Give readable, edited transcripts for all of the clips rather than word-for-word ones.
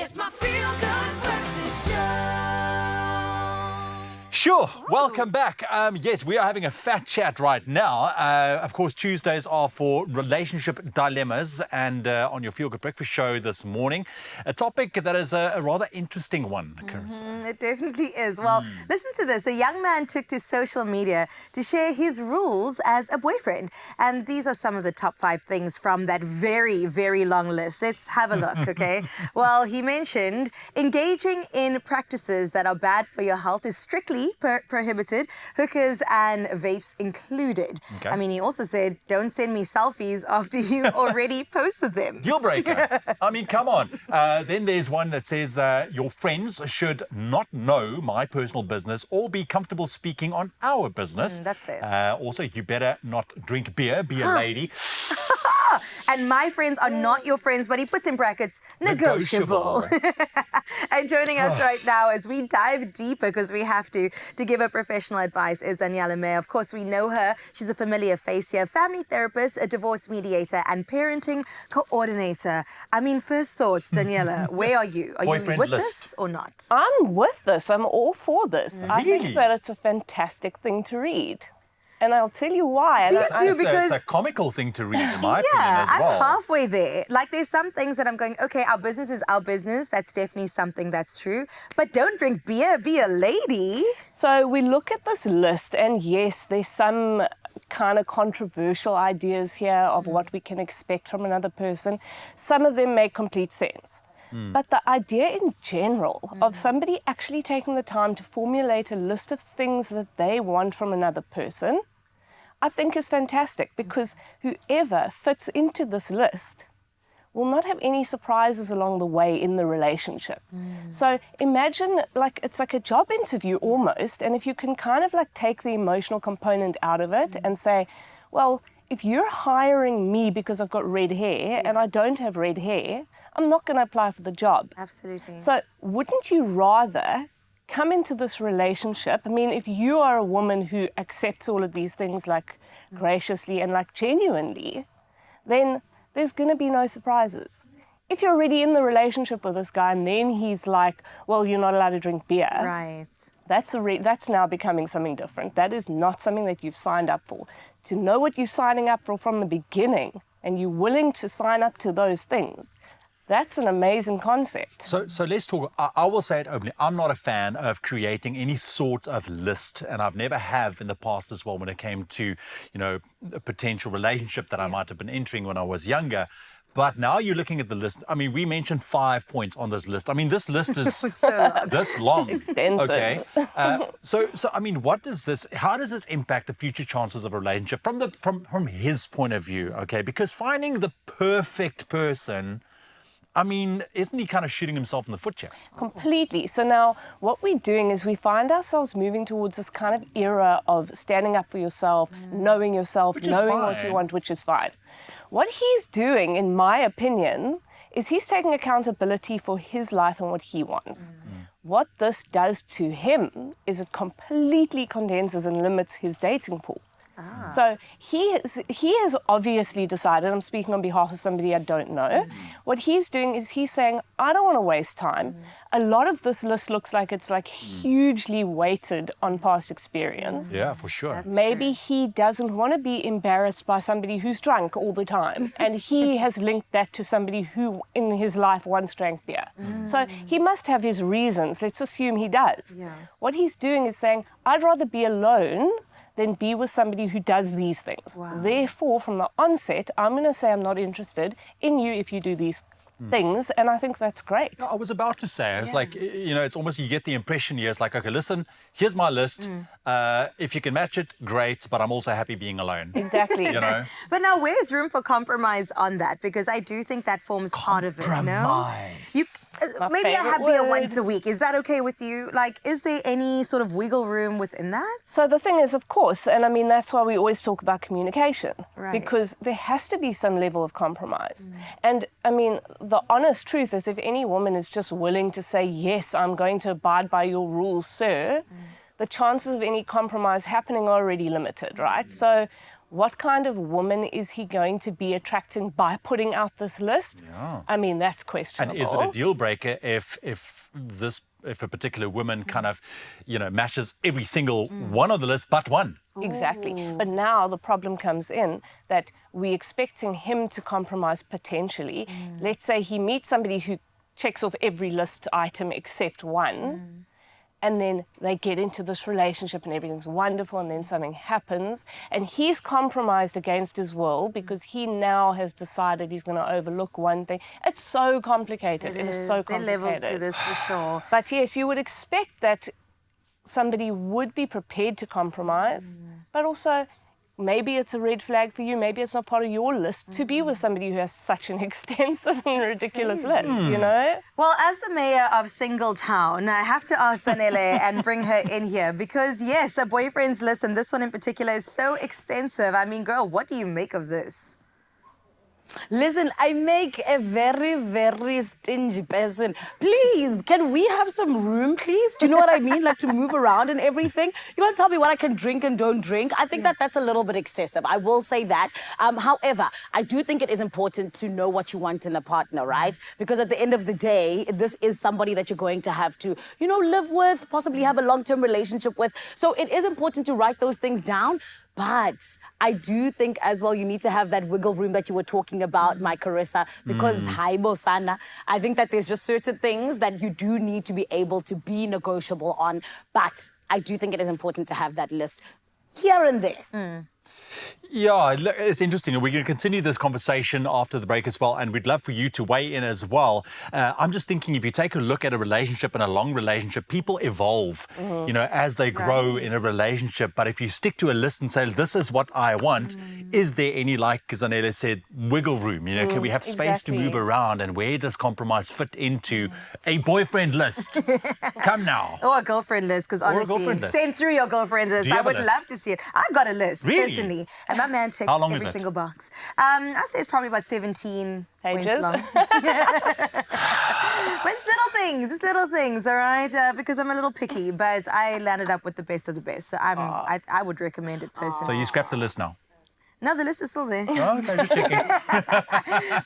It's my feel-good breakfast show. Sure. Welcome back. Yes, we are having a fat chat right now. Of course, Tuesdays are for relationship dilemmas. And on your Feel Good Breakfast show this morning, a topic that is a rather interesting one, Carissa. It definitely is. Well, listen to this. A young man took to social media to share his rules as a boyfriend. And these are some of the top 5 things from that very, very long list. Let's have a look, okay? Well, he mentioned engaging in practices that are bad for your health is strictly prohibited, hookers and vapes included. Okay. I mean, he also said, don't send me selfies after you already posted them. Deal breaker. I mean, come on. Then there's one that says your friends should not know my personal business or be comfortable speaking on our business. That's fair. Also, you better not drink beer, be a lady. And my friends are not your friends, but he puts in brackets, negotiable. And joining us right now as we dive deeper, because we have to give her professional advice, is Daniela May. Of course, we know her. She's a familiar face here, family therapist, a divorce mediator, and parenting coordinator. I mean, first thoughts, Daniela, where are you? Are you with this or not? I'm with this. I'm all for this. Really? I think that it's a fantastic thing to read. And I'll tell you why. Please do, because it's a comical thing to read, in my opinion, as well. I'm halfway there. Like, there's some things that I'm going, okay, our business is our business. That's definitely something that's true. But don't drink beer, be a lady. So we look at this list, and yes, there's some kind of controversial ideas here of what we can expect from another person. Some of them make complete sense. But the idea in general of somebody actually taking the time to formulate a list of things that they want from another person, I think is fantastic, because whoever fits into this list will not have any surprises along the way in the relationship. So imagine it's like a job interview almost, and if you can kind of like take the emotional component out of it and say, well, if you're hiring me because I've got red hair and I don't have red hair, I'm not going to apply for the job. Absolutely. So wouldn't you rather come into this relationship? I mean, if you are a woman who accepts all of these things like graciously and like genuinely, then there's going to be no surprises. If you're already in the relationship with this guy and then he's like, well, you're not allowed to drink beer. Right. That's now becoming something different. That is not something that you've signed up for. To know what you're signing up for from the beginning and you're willing to sign up to those things, that's an amazing concept. So let's talk. I will say it openly. I'm not a fan of creating any sort of list, and I've never have in the past as well when it came to, a potential relationship that I might have been entering when I was younger. But now you're looking at the list. I mean, we mentioned 5 points on this list. I mean, this list is this long. Extensive. Okay. So I mean, how does this impact the future chances of a relationship from his point of view? Okay, because finding the perfect person, I mean, isn't he kind of shooting himself in the foot here? Completely. So now what we're doing is we find ourselves moving towards this kind of era of standing up for yourself, knowing yourself, knowing what you want, which is fine. What he's doing, in my opinion, is he's taking accountability for his life and what he wants. What this does to him is it completely condenses and limits his dating pool. So he has obviously decided, I'm speaking on behalf of somebody I don't know, what he's doing is he's saying, I don't want to waste time. A lot of this list looks like it's like hugely weighted on past experience. Yeah, for sure. Maybe he doesn't want to be embarrassed by somebody who's drunk all the time. And he has linked that to somebody who in his life once drank beer. So he must have his reasons. Let's assume he does. What he's doing is saying, I'd rather be alone than be with somebody who does these things. Therefore, from the onset, I'm going to say I'm not interested in you if you do these things, and I think that's great. No, I was about to say, it's like, it's almost you get the impression here, it's like, okay, listen, here's my list. If you can match it, great, but I'm also happy being alone. Exactly. But now, where's room for compromise on that? Because I do think that forms part of it, no? Maybe I have beer once a week. Is that okay with you? Like, is there any sort of wiggle room within that? So the thing is, of course, and I mean, that's why we always talk about communication. Right. Because there has to be some level of compromise. And I mean, the honest truth is if any woman is just willing to say, yes, I'm going to abide by your rules, sir, the chances of any compromise happening are already limited, right? So what kind of woman is he going to be attracting by putting out this list? Yeah. I mean, that's questionable. And is it a deal breaker if a particular woman kind of, matches every single one of the list but one? Exactly. But now the problem comes in that we're expecting him to compromise potentially. Let's say he meets somebody who checks off every list item except one. And then they get into this relationship and everything's wonderful, and then something happens and he's compromised against his will because he now has decided he's going to overlook one thing. It's so complicated. It is so complicated. There are levels to this for sure. But yes, you would expect that somebody would be prepared to compromise, but also maybe it's a red flag for you. Maybe it's not part of your list to be with somebody who has such an extensive and ridiculous list, Well, as the mayor of Singletown, I have to ask Zanele and bring her in here because, yes, a boyfriend's list, and this one in particular, is so extensive. I mean, girl, what do you make of this? Listen, I make a very, very stingy person. Please, can we have some room, please? Do you know what I mean? Like to move around and everything. You want to tell me what I can drink and don't drink? I think that's a little bit excessive. I will say that. However, I do think it is important to know what you want in a partner, right? Because at the end of the day, this is somebody that you're going to have to, live with, possibly have a long-term relationship with. So it is important to write those things down. But I do think as well you need to have that wiggle room that you were talking about, my Carissa, because Sana, I think that there's just certain things that you do need to be able to be negotiable on. But I do think it is important to have that list here and there. Yeah, it's interesting. We're going to continue this conversation after the break as well, and we'd love for you to weigh in as well. I'm just thinking, if you take a look at a relationship and a long relationship, people evolve, as they grow in a relationship. But if you stick to a list and say, this is what I want, is there any, like Zanele said, wiggle room? Can we have space to move around? And where does compromise fit into a boyfriend list? Come now. Or a girlfriend list, because honestly, send through your girlfriend list. I would love to see it. I've got a list, personally. And my man takes every single box. I say it's probably about 17 pages. Long. But it's little things, all right? Because I'm a little picky, but I landed up with the best of the best. So I would recommend it personally. So you scrapped the list now? No, the list is still there. Oh, okay, just checking.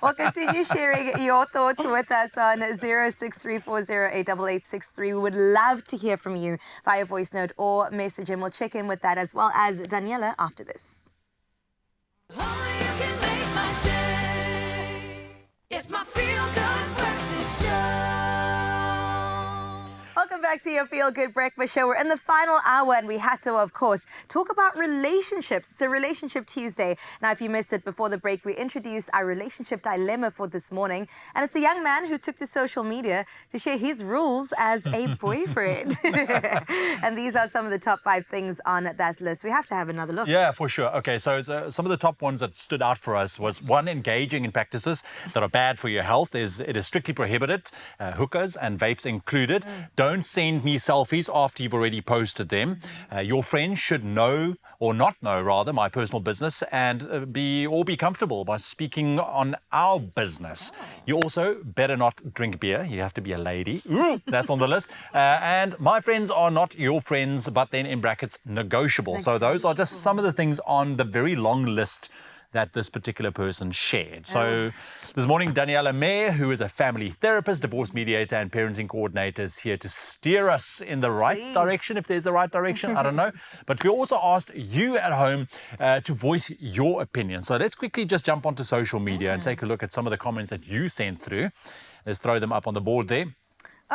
Well, continue sharing your thoughts with us on 0634088863. We would love to hear from you via voice note or message, and we'll check in with that as well as Daniela after this. Only you can make my day. It's my feel-good breakfast show. Welcome back to your Feel Good Breakfast Show. We're in the final hour and we had to, of course, talk about relationships. It's a Relationship Tuesday. Now, if you missed it before the break, we introduced our relationship dilemma for this morning. And it's a young man who took to social media to share his rules as a boyfriend. And these are some of the top 5 things on that list. We have to have another look. Yeah, for sure. Okay, so some of the top ones that stood out for us was, one, engaging in practices that are bad for your health. It is strictly prohibited, hookahs and vapes included. Don't send me selfies after you've already posted them. Your friends should know, or not know rather, my personal business, and be comfortable by speaking on our business. You also better not drink beer. You have to be a lady. That's on the list. And my friends are not your friends, but then in brackets, negotiable. So those are just some of the things on the very long list that this particular person shared. So this morning, Daniela Mayer, who is a family therapist, divorce mediator, and parenting coordinator, is here to steer us in the right direction, if there's a right direction, I don't know. But we also asked you at home to voice your opinion. So let's quickly just jump onto social media and take a look at some of the comments that you sent through. Let's throw them up on the board there.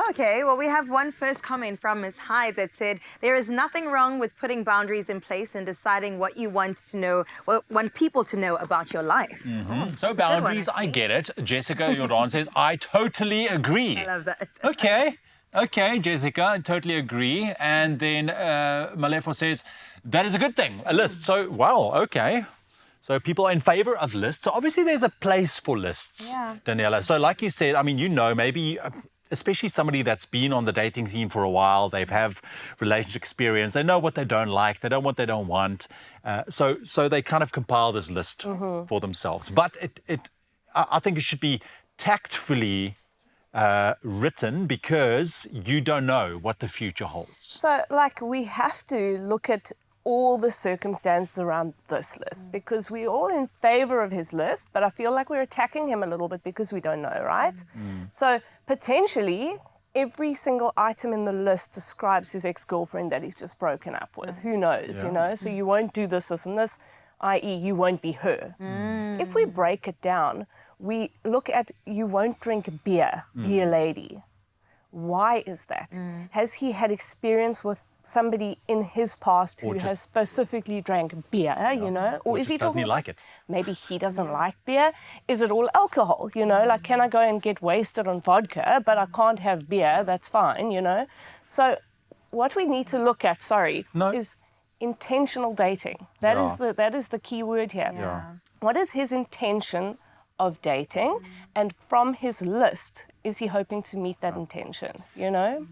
Okay, well, we have one first comment from Ms. Hyde that said, there is nothing wrong with putting boundaries in place and deciding what you want to know, want people to know about your life. So boundaries, I get it. Jessica Jordan says, I totally agree. I love that. Okay, Jessica, I totally agree. And then Malefo says, that is a good thing, a list. So, wow, okay. So people are in favor of lists. So obviously there's a place for lists, Daniela. So like you said, I mean, maybe especially somebody that's been on the dating scene for a while, they've have relationship experience, they know what they don't like, they know what they don't want. So they kind of compile this list for themselves. But I think it should be tactfully written because you don't know what the future holds. So, we have to look at all the circumstances around this list, because we're all in favor of his list, but I feel like we're attacking him a little bit because we don't know, right? So potentially, every single item in the list describes his ex-girlfriend that he's just broken up with. Who knows, you know? So you won't do this, this, and this, i.e. you won't be her. If we break it down, we look at you won't drink beer, beer lady. Why is that? Has he had experience with somebody in his past who has specifically drank beer, you know? Or is he doesn't he like it? Maybe he doesn't like beer. Is it all alcohol, you know? Like, can I go and get wasted on vodka, but I can't have beer? That's fine, you know? So what we need to look at, is intentional dating. That is the key word here. What is his intention of dating? And from his list, is he hoping to meet that intention, you know?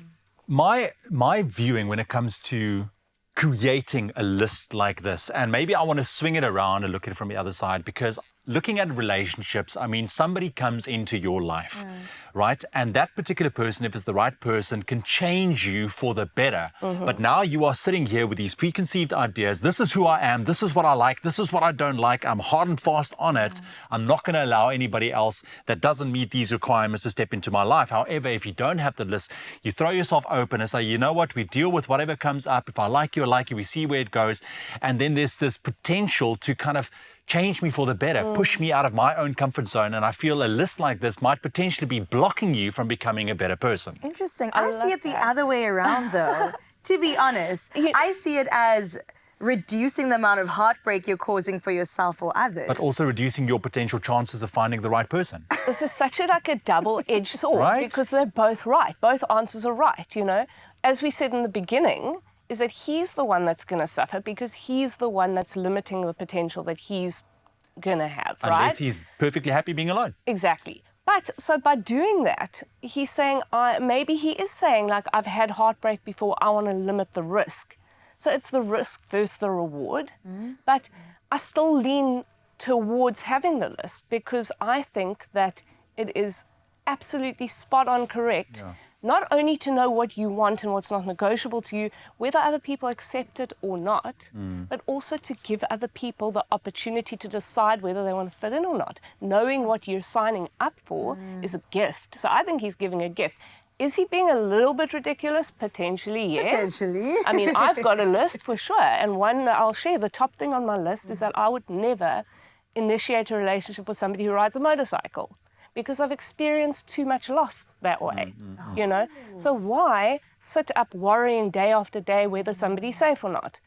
My viewing when it comes to creating a list like this, and maybe I want to swing it around and look at it from the other side, because looking at relationships, I mean, somebody comes into your life, right? And that particular person, if it's the right person, can change you for the better. But now you are sitting here with these preconceived ideas. This is who I am. This is what I like. This is what I don't like. I'm hard and fast on it. I'm not going to allow anybody else that doesn't meet these requirements to step into my life. However, if you don't have the list, you throw yourself open and say, you know what? We deal with whatever comes up. If I like you, I like you. We see where it goes. And then there's this potential to kind of change me for the better, push me out of my own comfort zone. And I feel a list like this might potentially be blocking you from becoming a better person. Interesting. I see it the other way around, though. To be honest, I see it as reducing the amount of heartbreak you're causing for yourself or others. But also reducing your potential chances of finding the right person. This is such a double-edged sword, Right? because they're both right. Both answers are right, you know. As we said in the beginning, is that he's the one that's going to suffer because he's the one that's limiting the potential that he's going to have, right? Unless he's perfectly happy being alone. Exactly. But so by doing that, he's saying, maybe he is saying, like, I've had heartbreak before, I want to limit the risk. So it's the risk versus the reward. But I still lean towards having the list because I think that it is absolutely spot on correct. Not only to know what you want and what's not negotiable to you, whether other people accept it or not, but also to give other people the opportunity to decide whether they want to fit in or not. Knowing what you're signing up for is a gift. So I think he's giving a gift. Is he being a little bit ridiculous? Potentially, yes. Potentially. I mean, I've got a list for sure. And one that I'll share, the top thing on my list is that I would never initiate a relationship with somebody who rides a motorcycle, because I've experienced too much loss that way, you know? So why sit up worrying day after day whether somebody's safe or not?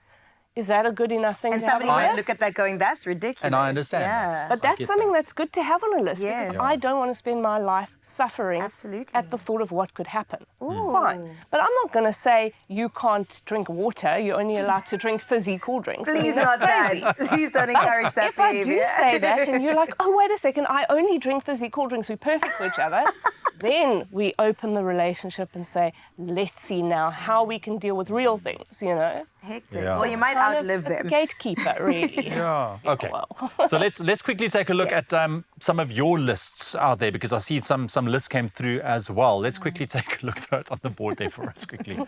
Is that a good enough thing And to have somebody on a might list? look at that going, that's ridiculous. And I understand that. But that's something that's good to have on a list, Yes. because I don't want to spend my life suffering Absolutely. at the thought of what could happen. Fine. But I'm not going to say you can't drink water, you're only allowed to drink fizzy cool drinks. I mean, Please that's not crazy. that. Please don't encourage that If I behavior. do say that and you're like, oh, wait a second, I only drink fizzy cool drinks, we're perfect for each other, then we open the relationship and say, let's see now how we can deal with real things, you know? Hectic. Yeah. Well, you might Kind of- outlive it's them. a gatekeeper, really. Okay. Well. So let's quickly take a look at some of your lists out there, because I see some lists came through as well. Let's quickly take a look, throw it on the board there for us quickly.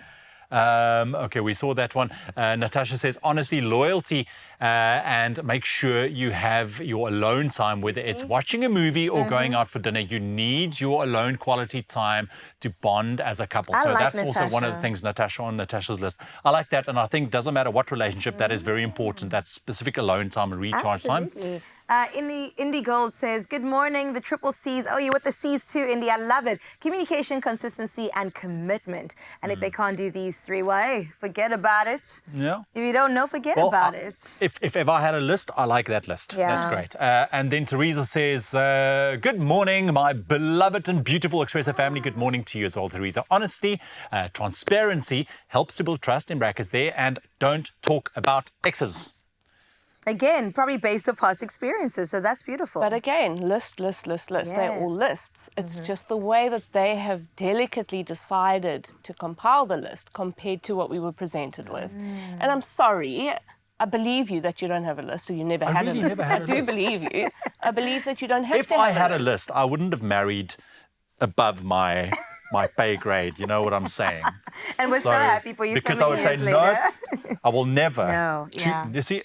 Okay, we saw that one. Natasha says, honestly, loyalty, and make sure you have your alone time, whether it's watching a movie or going out for dinner. You need your alone quality time to bond as a couple. I So like that's also one of the Natasha. things, Natasha, on Natasha's list. I like that, and I think doesn't matter what relationship, that is very important, that specific alone time and recharge time. Absolutely. Indy Gold says, good morning, the triple C's. Oh, you're with the C's too, Indy. I love it. Communication, consistency, and commitment. And if they can't do these three, well, forget about it. Yeah. If you don't know, forget about it. If ever I had a list, I like that list. Yeah. That's great. And then Teresa says, good morning, my beloved and beautiful Expresso family. Good morning to you as well, Teresa. Honesty, transparency helps to build trust, in brackets there, and don't talk about exes. Again, probably based on past experiences. So that's beautiful. But again, list. They're all Yes. lists. It's just the way that they have delicately decided to compile the list compared to what we were presented with. And I'm sorry, I believe you that you don't have a list, or you never had really a list. never had a I do list. believe you. I believe that you don't have If to have I had a list. list, I wouldn't have married above my pay grade. You know what I'm saying? And we're so happy for you because so I many would say years later. no, I will never. No, yeah. You see,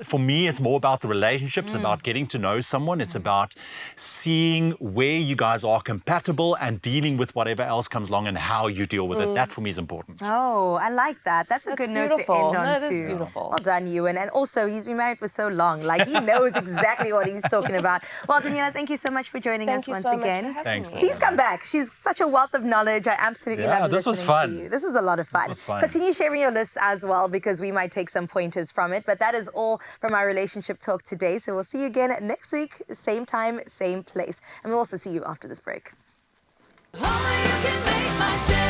for me, it's more about the relationships, about getting to know someone. It's about seeing where you guys are compatible and dealing with whatever else comes along and how you deal with it. That for me is important. Oh, I like that. That's a good note to beautiful. end on That is too. beautiful. Well done, Ewan. And also, he's been married for so long. Like, he knows exactly what he's talking about. Well, Daniela, thank you so much for joining us Thank you once so much again. for having Thanks, me. Please come back. She's such a wealth of knowledge. I absolutely Yeah, love this was listening fun. to you. This is a lot of fun. was fun. Continue sharing your lists as well, because we might take some pointers from it. But that is all from our relationship talk today. So we'll see you again next week, same time, same place. And we'll also see you after this break. Oh, you can make my day.